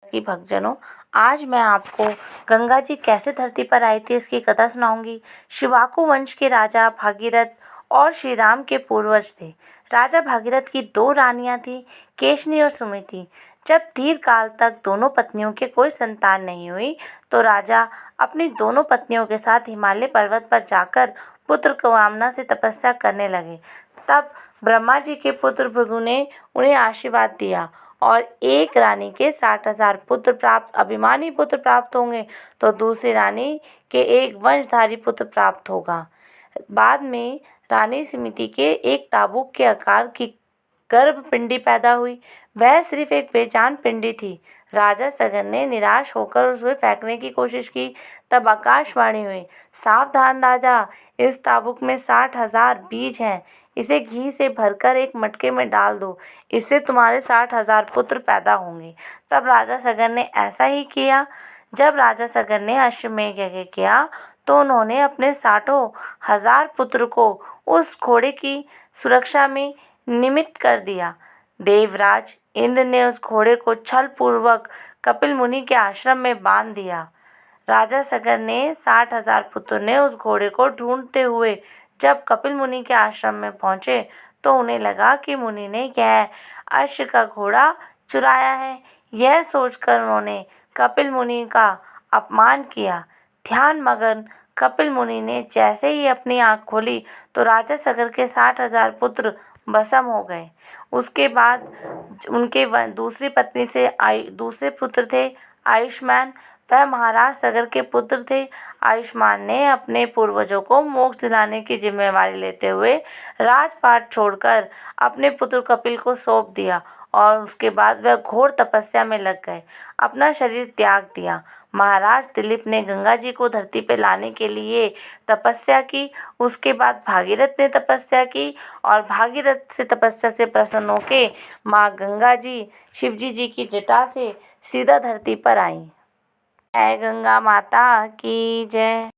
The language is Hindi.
कि भक्तजनों, आज मैं आपको गंगा जी कैसे धरती पर आई थी इसकी कथा सुनाऊंगी। शिवाकू वंश के राजा भागीरथ और श्री राम के पूर्वज थे। राजा भागीरथ की दो रानियां थी, केशनी और सुमिति। जब दीर्घ काल तक दोनों पत्नियों के कोई संतान नहीं हुई तो राजा अपनी दोनों पत्नियों के साथ हिमालय पर्वत पर जाकर पुत्र कामना से तपस्या करने लगे। तब ब्रह्मा जी के पुत्र भृगु ने उन्हें आशीर्वाद दिया और एक रानी के 60,000 पुत्र प्राप्त अभिमानी पुत्र प्राप्त होंगे तो दूसरी रानी के एक वंशधारी पुत्र प्राप्त होगा। बाद में रानी समिति के एक ताबूक के आकार की गर्भ पिंडी पैदा हुई। वह सिर्फ एक बेजान पिंडी थी। राजा सगर ने निराश होकर उसे फेंकने की कोशिश की। तब आकाशवाणी हुई, सावधान राजा, इस ताबूक में 60,000 बीज हैं। इसे घी से भरकर एक मटके में डाल दो, इससे तुम्हारे 60,000 पुत्र पैदा होंगे। तब राजा सगर ने ऐसा ही किया। जब राजा सगर ने अश्वमेध यज्ञ किया तो उन्होंने अपने 60,000 पुत्र को उस घोड़े की सुरक्षा में निमित्त कर दिया। देवराज इंद्र ने उस घोड़े को छल पूर्वक कपिल मुनि के आश्रम में बांध दिया। राजा सगर ने 60,000 पुत्र ने उस घोड़े को ढूंढते हुए जब कपिल मुनि के आश्रम में पहुंचे तो उन्हें लगा कि मुनि ने यह अश्व का घोड़ा चुराया है। यह सोचकर उन्होंने कपिल मुनि का अपमान किया। ध्यान मगन कपिल मुनि ने जैसे ही अपनी आँख खोली तो राजा सगर के 60,000 पुत्र भस्म हो गए। उसके बाद उनके दूसरी पत्नी से दूसरे पुत्र थे आयुष्मान। वह महाराज सगर के पुत्र थे। आयुष्मान ने अपने पूर्वजों को मोक्ष दिलाने की जिम्मेवारी लेते हुए राजपाट छोड़कर अपने पुत्र कपिल को सौंप दिया और उसके बाद वह घोर तपस्या में लग गए, अपना शरीर त्याग दिया। महाराज दिलीप ने गंगा जी को धरती पर लाने के लिए तपस्या की। उसके बाद भागीरथ ने तपस्या की और भागीरथ से तपस्या से प्रसन्न होकर माँ गंगा जी शिवजी जी की जटा से सीधा धरती पर आई। जय गंगा माता की जय।